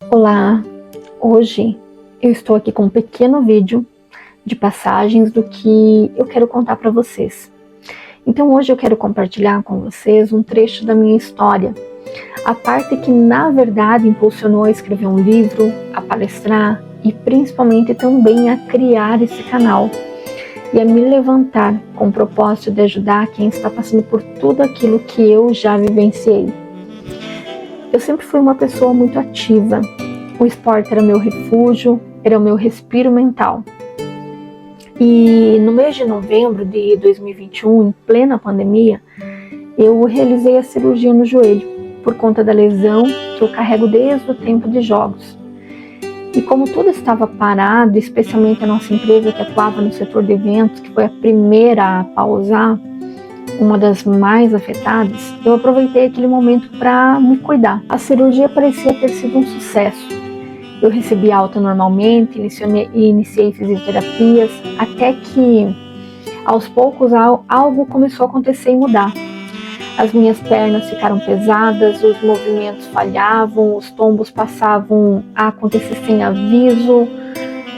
Olá, hoje eu estou aqui com um pequeno vídeo de passagens do que eu quero contar para vocês. Então hoje eu quero compartilhar com vocês um trecho da minha história, a parte que na verdade impulsionou a escrever um livro, a palestrar e principalmente também a criar esse canal e a me levantar com o propósito de ajudar quem está passando por tudo aquilo que eu já vivenciei. Eu sempre fui uma pessoa muito ativa. O esporte era meu refúgio, era o meu respiro mental. E no mês de novembro de 2021, em plena pandemia, eu realizei a cirurgia no joelho, por conta da lesão que eu carrego desde o tempo de jogos. E como tudo estava parado, especialmente a nossa empresa que atuava no setor de eventos, que foi a primeira a pausar, uma das mais afetadas, eu aproveitei aquele momento para me cuidar. A cirurgia parecia ter sido um sucesso. Eu recebi alta normalmente, iniciei fisioterapias, até que aos poucos algo começou a acontecer e mudar. As minhas pernas ficaram pesadas, os movimentos falhavam, os tombos passavam a acontecer sem aviso,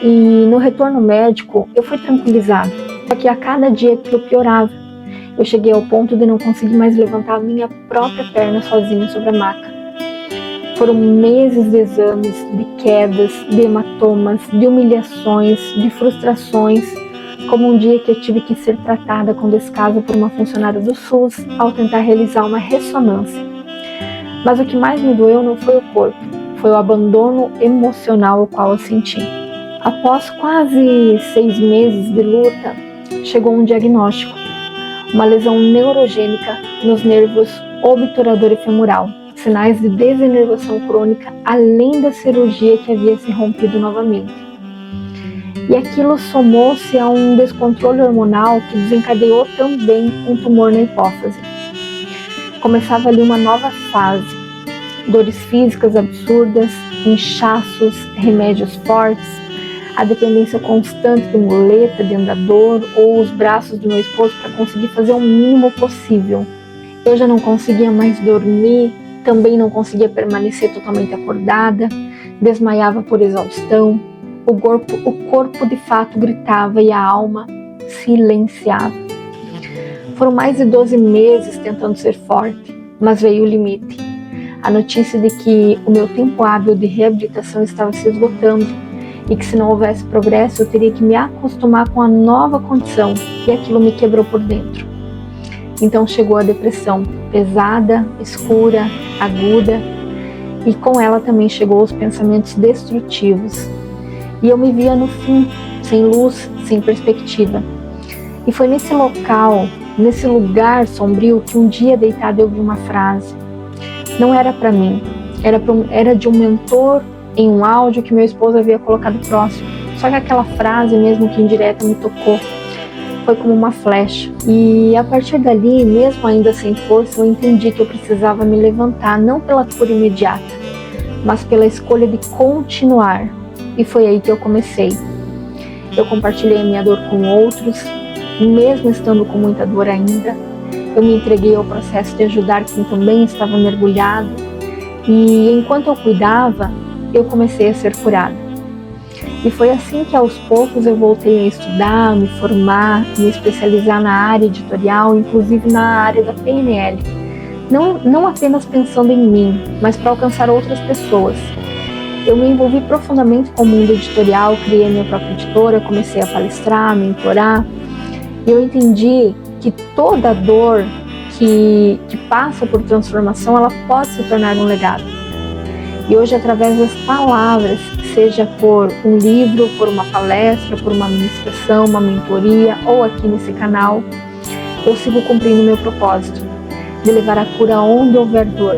e no retorno médico eu fui tranquilizada, só que a cada dia aquilo piorava. Eu cheguei ao ponto de não conseguir mais levantar a minha própria perna sozinha sobre a maca. Foram meses de exames, de quedas, de hematomas, de humilhações, de frustrações, como um dia que eu tive que ser tratada com descaso por uma funcionária do SUS ao tentar realizar uma ressonância. Mas o que mais me doeu não foi o corpo, foi o abandono emocional o qual eu senti. Após quase 6 meses de luta, chegou um diagnóstico. Uma lesão neurogênica nos nervos obturador e femoral, sinais de desenervação crônica, além da cirurgia que havia se rompido novamente. E aquilo somou-se a um descontrole hormonal que desencadeou também um tumor na hipófise. Começava ali uma nova fase, dores físicas absurdas, inchaços, remédios fortes, a dependência constante de muleta, de andador ou os braços do meu esposo para conseguir fazer o mínimo possível. Eu já não conseguia mais dormir, também não conseguia permanecer totalmente acordada, desmaiava por exaustão, o corpo de fato gritava e a alma silenciava. Foram mais de 12 meses tentando ser forte, mas veio o limite. A notícia de que o meu tempo hábil de reabilitação estava se esgotando, e que se não houvesse progresso eu teria que me acostumar com a nova condição, e aquilo me quebrou por dentro. Então chegou a depressão, pesada, escura, aguda, e com ela também chegou os pensamentos destrutivos. E eu me via no fim, sem luz, sem perspectiva. E foi nesse local, nesse lugar sombrio, que um dia deitada eu ouvi uma frase. Não era para mim, era de um mentor em um áudio que meu esposo havia colocado próximo. Só que aquela frase, mesmo que indireta, me tocou. Foi como uma flecha. E a partir dali, mesmo ainda sem força, eu entendi que eu precisava me levantar, não pela cura imediata, mas pela escolha de continuar. E foi aí que eu comecei. Eu compartilhei a minha dor com outros, mesmo estando com muita dor ainda. Eu me entreguei ao processo de ajudar quem também estava mergulhado. E enquanto eu cuidava, eu comecei a ser curada. E foi assim que aos poucos eu voltei a estudar, me formar, me especializar na área editorial, inclusive na área da PNL. Não apenas pensando em mim, mas para alcançar outras pessoas. Eu me envolvi profundamente com o mundo editorial, criei minha própria editora, comecei a palestrar, a mentorar. E eu entendi que toda dor que passa por transformação, ela pode se tornar um legado. E hoje, através das palavras, seja por um livro, por uma palestra, por uma ministração, uma mentoria ou aqui nesse canal, eu sigo cumprindo o meu propósito de levar a cura onde houver dor.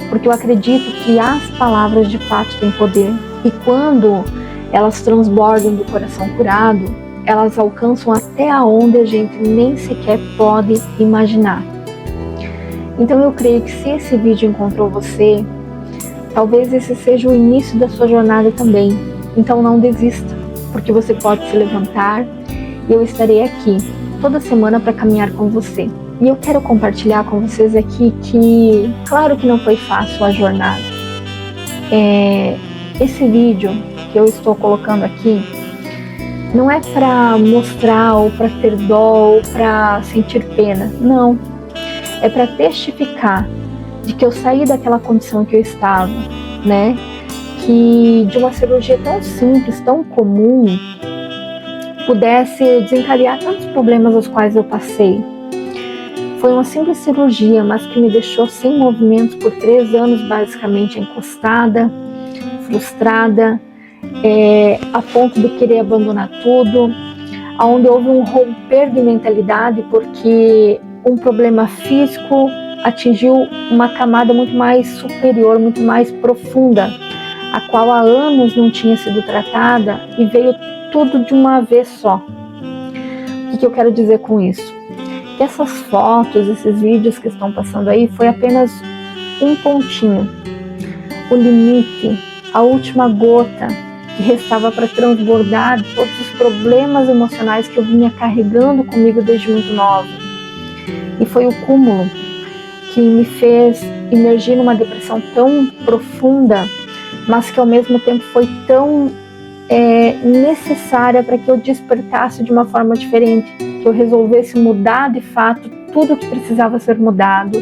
Porque eu acredito que as palavras de fato têm poder. E quando elas transbordam do coração curado, elas alcançam até aonde a gente nem sequer pode imaginar. Então eu creio que se esse vídeo encontrou você, talvez esse seja o início da sua jornada também. Então não desista, porque você pode se levantar e eu estarei aqui toda semana para caminhar com você. E eu quero compartilhar com vocês aqui que, claro que não foi fácil a jornada. esse vídeo que eu estou colocando aqui não é para mostrar ou para ter dó ou para sentir pena, não. É para testificar de que eu saí daquela condição que eu estava, né? Que de uma cirurgia tão simples, tão comum, pudesse desencadear tantos problemas aos quais eu passei. Foi uma simples cirurgia, mas que me deixou sem movimentos por 3 anos, basicamente encostada, frustrada, a ponto de querer abandonar tudo, onde houve um romper de mentalidade, porque um problema físico atingiu uma camada muito mais superior, muito mais profunda, a qual há anos não tinha sido tratada e veio tudo de uma vez só. O que eu quero dizer com isso? Que essas fotos, esses vídeos que estão passando aí, foi apenas um pontinho, o limite, a última gota que restava para transbordar todos os problemas emocionais que eu vinha carregando comigo desde muito nova. E foi o cúmulo que me fez emergir numa depressão tão profunda, mas que ao mesmo tempo foi tão necessária para que eu despertasse de uma forma diferente, que eu resolvesse mudar de fato tudo que precisava ser mudado,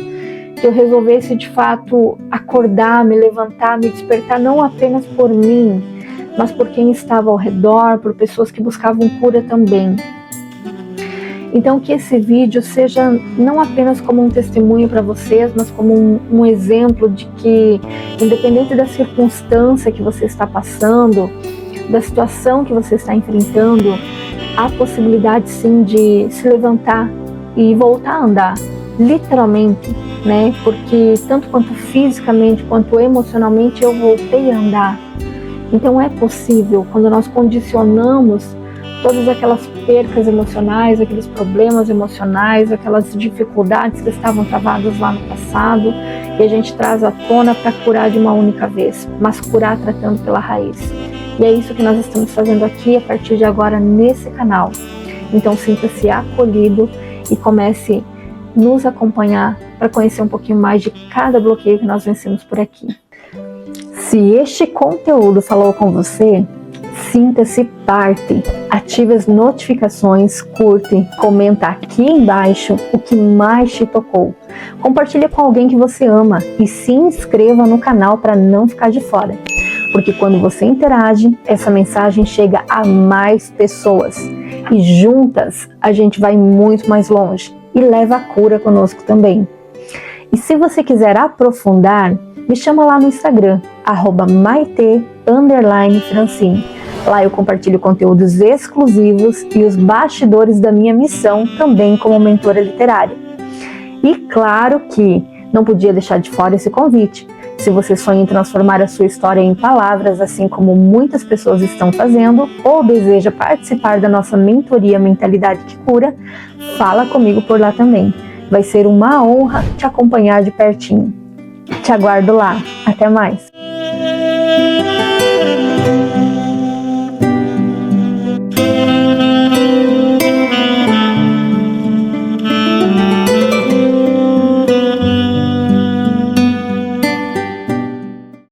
que eu resolvesse de fato acordar, me levantar, me despertar, não apenas por mim, mas por quem estava ao redor, por pessoas que buscavam cura também. Então que esse vídeo seja não apenas como um testemunho para vocês, mas como um exemplo de que, independente da circunstância que você está passando, da situação que você está enfrentando, há possibilidade sim de se levantar e voltar a andar, literalmente, né? Porque tanto quanto fisicamente quanto emocionalmente eu voltei a andar. Então é possível, quando nós condicionamos todas aquelas percas emocionais, aqueles problemas emocionais, aquelas dificuldades que estavam travadas lá no passado, e a gente traz à tona para curar de uma única vez, mas curar tratando pela raiz. E é isso que nós estamos fazendo aqui a partir de agora nesse canal. Então sinta-se acolhido e comece a nos acompanhar para conhecer um pouquinho mais de cada bloqueio que nós vencemos por aqui. Se este conteúdo falou com você, sinta-se parte, ative as notificações, curte, comenta aqui embaixo o que mais te tocou. Compartilhe com alguém que você ama e se inscreva no canal para não ficar de fora. Porque quando você interage, essa mensagem chega a mais pessoas. E juntas a gente vai muito mais longe e leva a cura conosco também. E se você quiser aprofundar, me chama lá no Instagram, @maite_francine. Lá eu compartilho conteúdos exclusivos e os bastidores da minha missão também como mentora literária. E claro que não podia deixar de fora esse convite. Se você sonha em transformar a sua história em palavras, assim como muitas pessoas estão fazendo, ou deseja participar da nossa mentoria Mentalidade que Cura, fala comigo por lá também. Vai ser uma honra te acompanhar de pertinho. Te aguardo lá. Até mais!